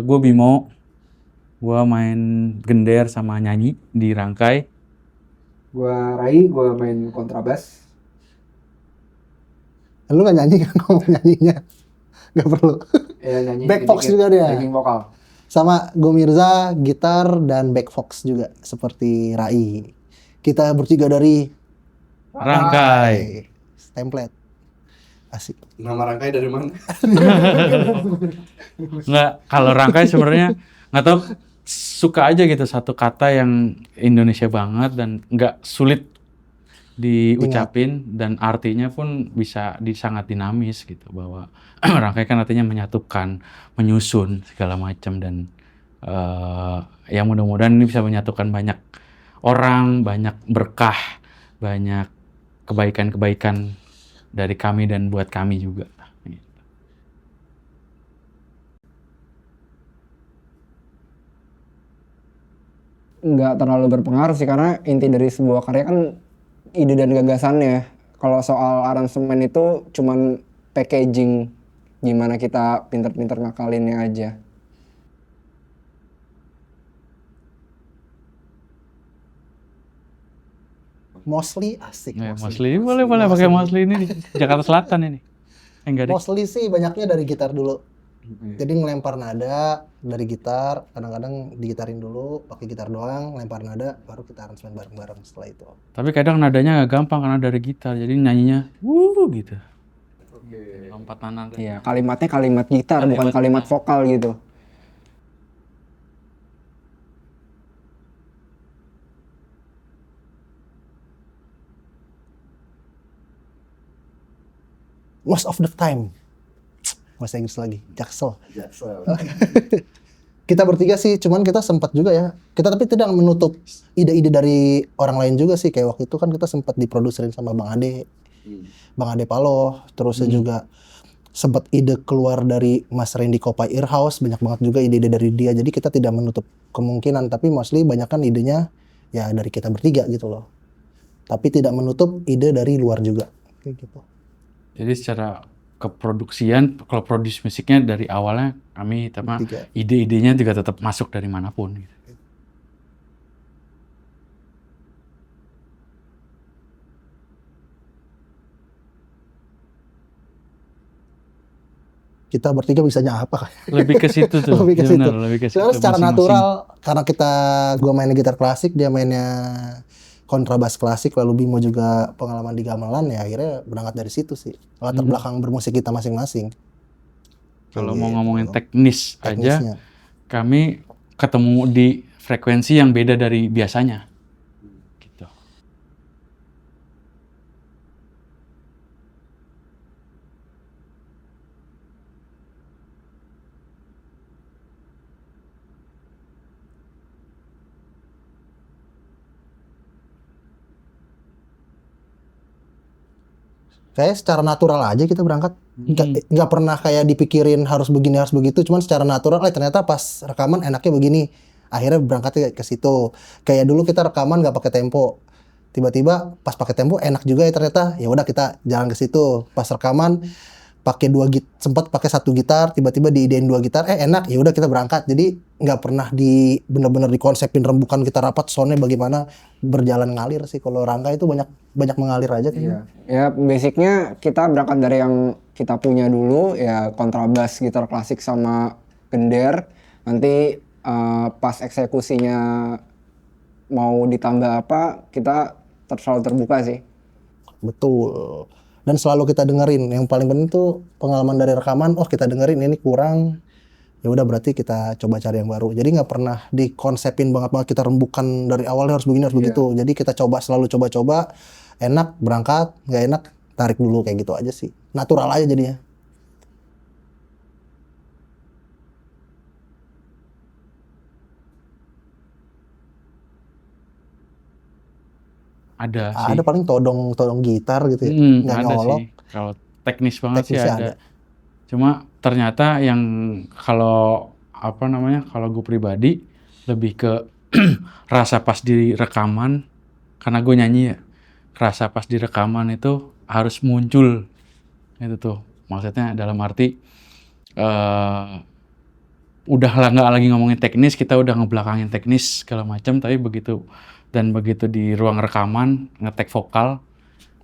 Gue Bimo, gue main gender sama nyanyi di Rangkai. Gua Rai, gua main kontrabas. Lu nggak nyanyi kan ngomong nyanyinya? Nggak perlu. Ya nyanyi Back Fox dikit, juga dia. backing vokal. Sama gue Mirza, gitar dan back Fox juga seperti Rai. Kita bertiga dari Rangkai. Template. Asik. Nama Rangkai dari mana? Nggak, kalau Rangkai sebenarnya nggak tahu, suka aja gitu satu kata yang Indonesia banget dan nggak sulit diucapin dan artinya pun bisa sangat dinamis gitu, bahwa Rangkai kan artinya menyatukan, menyusun segala macam, dan ya mudah-mudahan ini bisa menyatukan banyak orang, banyak berkah, banyak kebaikan-kebaikan dari kami dan buat kami juga. Nggak terlalu berpengaruh sih, karena inti dari sebuah karya kan ide dan gagasannya. Kalau soal aransemen itu cuman packaging, gimana kita pinter-pinter ngakalinnya aja. Mostly asik. Mostly boleh pakai mostly ini di Jakarta Selatan ini. Enggak deh. Mostly sih banyaknya dari gitar dulu. Jadi ngelempar nada dari gitar, kadang-kadang digitarin dulu, pakai gitar doang, lempar nada, baru kita aransemen bareng-bareng setelah itu. Tapi kadang nadanya nggak gampang karena dari gitar, jadi nyanyinya gitu. Lompatan nada. Iya, kalimatnya kalimat gitar, bukan kalimat vokal gitu. Most of the time. Bahasa Inggris lagi, jaksel. Kita bertiga sih, cuman kita sempat juga ya. Kita tapi tidak menutup ide-ide dari orang lain juga sih. Kayak waktu itu kan kita sempat diproduserin sama Bang Ade. Bang Ade Paloh. Terusnya juga sempat ide keluar dari Mas Randy Kopai Earhouse. Banyak banget juga ide-ide dari dia. Jadi kita tidak menutup kemungkinan. Tapi mostly banyak kan idenya ya dari kita bertiga gitu loh. Tapi tidak menutup ide dari luar juga. Kayak gitu. Jadi secara keproduksian, kalau produksi musiknya dari awalnya kami, tapi ide-idenya juga tetap masuk dari manapun. Gitu. Kita bertiga bisanya apa kayak? Lebih ke situ tuh. Lebih ke situ. Sebenarnya secara natural, karena gua mainnya gitar klasik, dia mainnya kontrabas klasik, lalu Bimo juga pengalaman di gamelan, ya akhirnya berangkat dari situ sih. Latar belakang bermusik kita masing-masing. Kalau mau ngomongin teknisnya aja, kami ketemu di frekuensi yang beda dari biasanya. Gitu. Kayak secara natural aja kita berangkat. Nggak pernah kayak dipikirin harus begini, harus begitu. Cuman secara natural, ternyata pas rekaman enaknya begini. Akhirnya berangkatnya ke situ. Kayak dulu kita rekaman nggak pakai tempo. Tiba-tiba pas pakai tempo enak juga ya ternyata. Ya udah kita jalan ke situ. Pas rekaman pakai sempat pakai satu gitar, tiba-tiba diidein 2 gitar, enak, ya udah kita berangkat. Jadi nggak pernah bener-bener dikonsepin rembukan kita rapat, soundnya bagaimana, berjalan ngalir sih. Kalau Rangka itu banyak mengalir aja kayaknya. Ya basicnya kita berangkat dari yang kita punya dulu, ya kontrabas, gitar klasik sama gender. Nanti pas eksekusinya mau ditambah apa, kita selalu terbuka sih. Betul. Dan selalu kita dengerin. Yang paling penting tuh pengalaman dari rekaman. Oh kita dengerin ini kurang. Ya udah berarti kita coba cari yang baru. Jadi nggak pernah dikonsepin banget kita rembukan dari awalnya harus begini harus begitu. Jadi kita selalu coba-coba. Enak berangkat, nggak enak tarik dulu, kayak gitu aja sih. Natural aja jadinya. Ada sih. Ada paling todong gitar gitu ya. Nggak ada nyolok. sih. Kalau teknis banget sih ada. Cuma ternyata yang kalau gue pribadi lebih ke rasa pas di rekaman, karena gue nyanyi ya. Rasa pas di rekaman itu harus muncul. Itu tuh. Maksudnya dalam arti udah lah nggak lagi ngomongin teknis, kita udah ngebelakangin teknis segala macam, tapi begitu di ruang rekaman ngetek vokal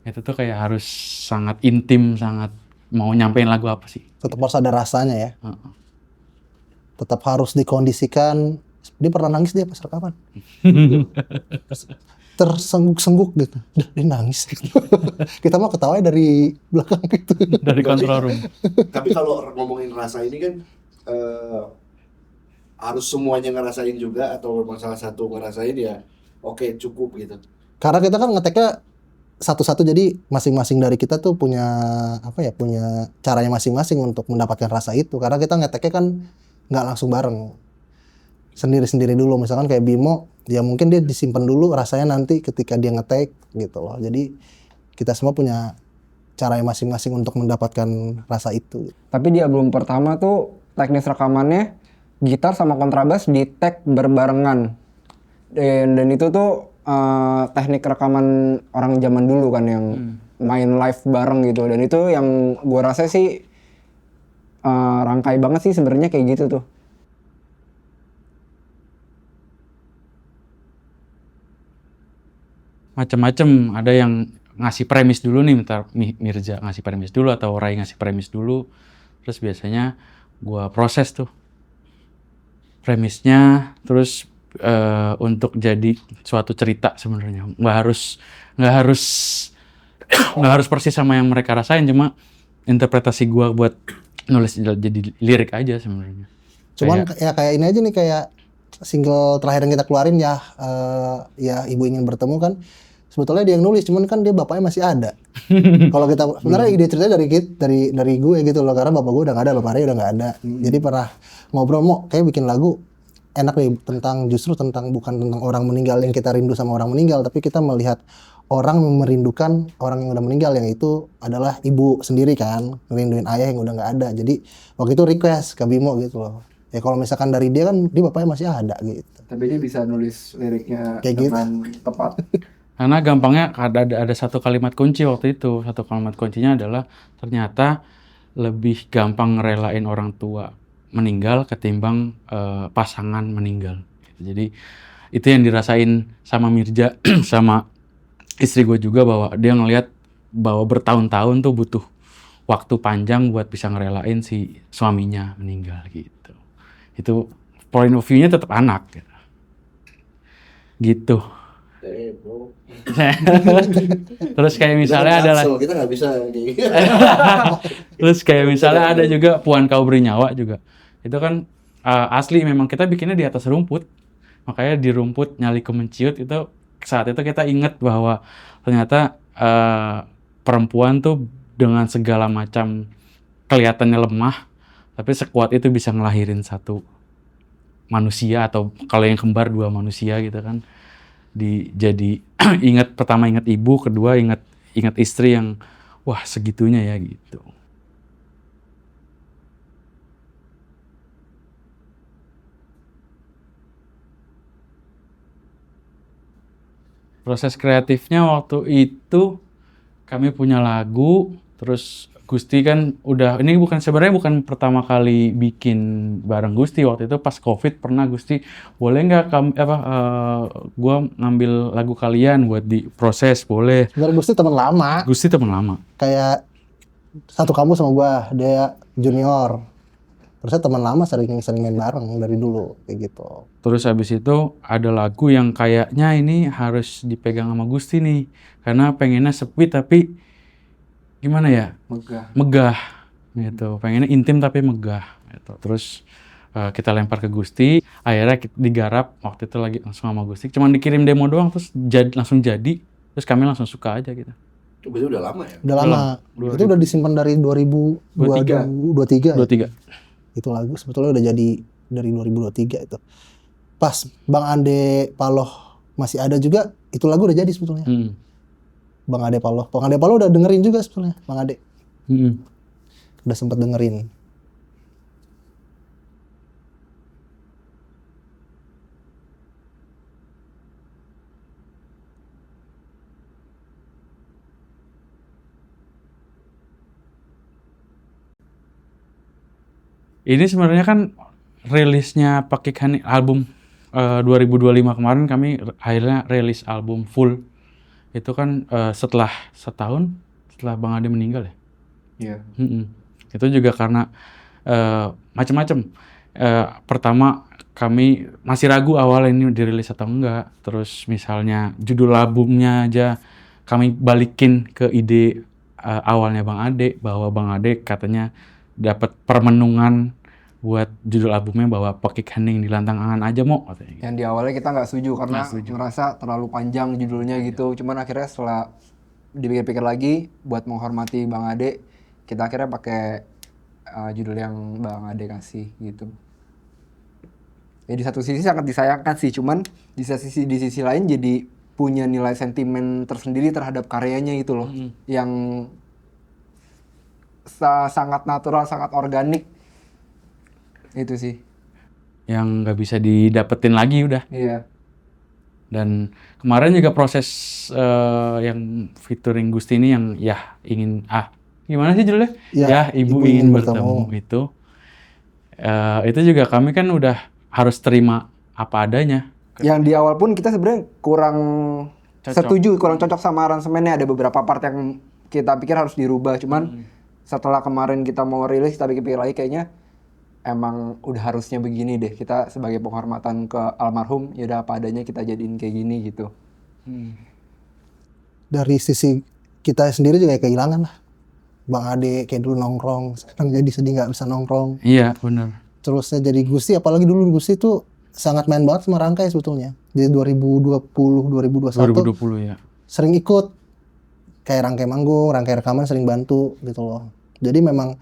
itu tuh kayak harus sangat intim, sangat mau nyampein lagu apa sih. Tetap harus ada rasanya ya. Heeh. Tetap harus dikondisikan. Dia pernah nangis dia pas rekaman. Tersengguk-sengguk gitu. Dia nangis gitu. Kita mah ketawanya dari belakang gitu. Dari control room. Tapi kalau ngomongin rasa ini kan harus semuanya ngerasain juga atau memang salah satu ngerasain ya oke cukup gitu. Karena kita kan ngeteknya satu-satu, jadi masing-masing dari kita tuh punya punya caranya masing-masing untuk mendapatkan rasa itu. Karena kita ngeteknya kan nggak langsung bareng, sendiri-sendiri dulu. Misalkan kayak Bimo, ya mungkin dia disimpan dulu rasanya nanti ketika dia ngetek gitu loh. Jadi kita semua punya caranya masing-masing untuk mendapatkan rasa itu. Tapi di album pertama tuh teknis rekamannya gitar sama kontrabas di tag berbarengan. Dan itu tuh teknik rekaman orang zaman dulu kan yang main live bareng gitu. Dan itu yang gue rasa sih rangkai banget sih sebenarnya kayak gitu tuh. Macam-macam, ada yang ngasih premis dulu nih, bentar Mirza ngasih premis dulu atau Rai ngasih premis dulu, terus biasanya gua proses tuh premisnya, terus untuk jadi suatu cerita sebenarnya nggak harus persis sama yang mereka rasain, cuma interpretasi gua buat nulis jadi lirik aja sebenarnya. Cuman kayak ini aja nih, kayak single terakhir yang kita keluarin ya, ya Ibu Ingin Bertemu kan, sebetulnya dia yang nulis, cuman kan dia bapaknya masih ada. Kalau kita sebenarnya ide ceritanya dari gue gitu loh, karena bapak gue udah nggak ada, bapak Ray udah nggak ada. Jadi pernah ngobrol, mau kayak bikin lagu enak nih bukan tentang orang meninggal yang kita rindu sama orang meninggal, tapi kita melihat orang merindukan orang yang udah meninggal, yang itu adalah ibu sendiri kan, ngerinduin ayah yang udah nggak ada. Jadi waktu itu request ke Bimo gitu loh. Ya kalau misalkan dari dia kan, dia bapaknya masih ada gitu. Tapi dia bisa nulis liriknya Kayak dengan tepat. Karena gampangnya ada satu kalimat kunci waktu itu. Satu kalimat kuncinya adalah ternyata lebih gampang ngerelain orang tua meninggal ketimbang pasangan meninggal. Jadi itu yang dirasain sama Mirza sama istri gue juga, bahwa dia ngelihat bahwa bertahun-tahun tuh butuh waktu panjang buat bisa ngerelain si suaminya meninggal gitu. Itu point of view-nya tetap anak gitu. Bro. Terus kayak misalnya adalah kita nggak bisa terus kayak misalnya ada juga Puan Kau Beri Nyawa juga. Itu kan asli memang kita bikinnya di atas rumput. Makanya di rumput nyali kemenciut itu, saat itu kita ingat bahwa ternyata perempuan tuh dengan segala macam kelihatannya lemah, tapi sekuat itu bisa ngelahirin satu manusia, atau kalau yang kembar 2 manusia gitu kan. Jadi pertama ingat ibu, kedua ingat istri yang wah segitunya ya gitu. Proses kreatifnya waktu itu kami punya lagu, terus Gusti kan ini sebenarnya bukan pertama kali bikin bareng Gusti. Waktu itu pas COVID pernah Gusti, boleh nggak gua ngambil lagu kalian buat diproses, boleh. Sebenarnya Gusti teman lama. Gusti teman lama. Kayak satu kampus sama gua, dia junior. Terusnya teman lama, sering main bareng dari dulu kayak gitu. Terus habis itu ada lagu yang kayaknya ini harus dipegang sama Gusti nih, karena pengennya sepi tapi gimana ya? Megah gitu. Pengennya intim tapi megah gitu. Terus kita lempar ke Gusti, akhirnya digarap waktu itu lagi langsung sama Gusti. Cuman dikirim demo doang, terus langsung jadi. Terus kami langsung suka aja gitu. Itu udah lama ya? Udah lama. Itu udah disimpan dari 2023. Itu lagu sebetulnya udah jadi dari 2023 itu. Pas Bang Ade Paloh masih ada juga, itu lagu udah jadi sebetulnya. Bang Ade Paloh udah dengerin juga sebetulnya, Bang Ade. Udah sempet dengerin. Ini sebenarnya kan rilisnya Pakik Hening album 2025 kemarin kami akhirnya rilis album full. Itu kan setelah setahun setelah Bang Ade meninggal ya. Iya. Itu juga karena macam-macam. Pertama kami masih ragu awal ini dirilis atau enggak. Terus misalnya judul albumnya aja kami balikin ke ide awalnya Bang Ade, bahwa Bang Ade katanya dapat permenungan buat judul albumnya bahwa Pakik Hening di lantang angan aja mau katanya gitu. Yang di awalnya kita nggak setuju karena Nggak setuju. ngerasa terlalu panjang judulnya gitu. Cuman akhirnya setelah dipikir-pikir lagi buat menghormati Bang Ade, kita akhirnya pakai judul yang Bang Ade kasih gitu. Ya di satu sisi sangat disayangkan sih, cuman di sisi lain jadi punya nilai sentimen tersendiri terhadap karyanya gitu loh. Yang sangat natural, sangat organik. Itu sih. Yang nggak bisa didapetin lagi udah. Iya. Dan kemarin juga proses yang featuring Gusti ini yang ya ingin gimana sih judulnya? Ya, Ibu ingin bertemu itu juga kami kan udah harus terima apa adanya. Yang di awal pun kita sebenarnya kurang Cocok. setuju, kurang cocok sama aransemennya. Ada beberapa part yang kita pikir harus dirubah. Cuman setelah kemarin kita mau rilis, kita pikir-pikir lagi kayaknya emang udah harusnya begini deh. Kita sebagai penghormatan ke almarhum, ya udah apa adanya kita jadiin kayak gini gitu. Dari sisi kita sendiri juga kehilangan lah. Bang Ade kayak dulu nongkrong, sekarang jadi sedih nggak bisa nongkrong. Iya benar. Terusnya jadi Gusti, apalagi dulu Gusti tuh sangat main banget sama Rangkai sebetulnya. Jadi 2020, 2021 2020 ya. sering ikut. Kayak Rangkai manggung, Rangkai rekaman sering bantu gitu loh. Jadi memang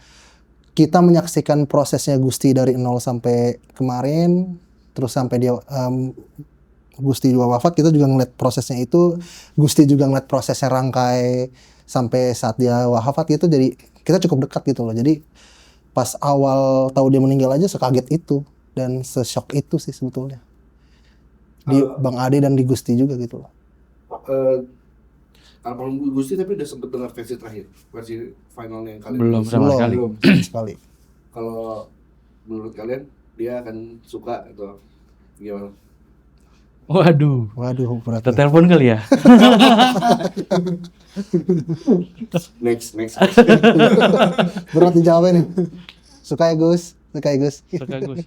kita menyaksikan prosesnya Gusti dari 0 sampai kemarin, terus sampai dia Gusti juga wafat, kita juga ngeliat prosesnya itu. Gusti juga ngeliat prosesnya Rangkai sampai saat dia wafat gitu, jadi kita cukup dekat gitu loh. Jadi pas awal tahu dia meninggal aja sekaget itu dan seshock itu sih sebetulnya. Di Bang Ade dan di Gusti juga gitu loh. Almarhum Gusti tapi udah sempet dengar versi terakhir, versi finalnya yang kalian Belum rilis. sama sekali. Belum sama sekali. Kalau menurut kalian dia akan suka atau gimana? Waduh. Waduh, berat. Kita telepon kali ya. Next. Berat dijawabin nih. Suka ya Gus? Suka ya Gus? Suka Gus.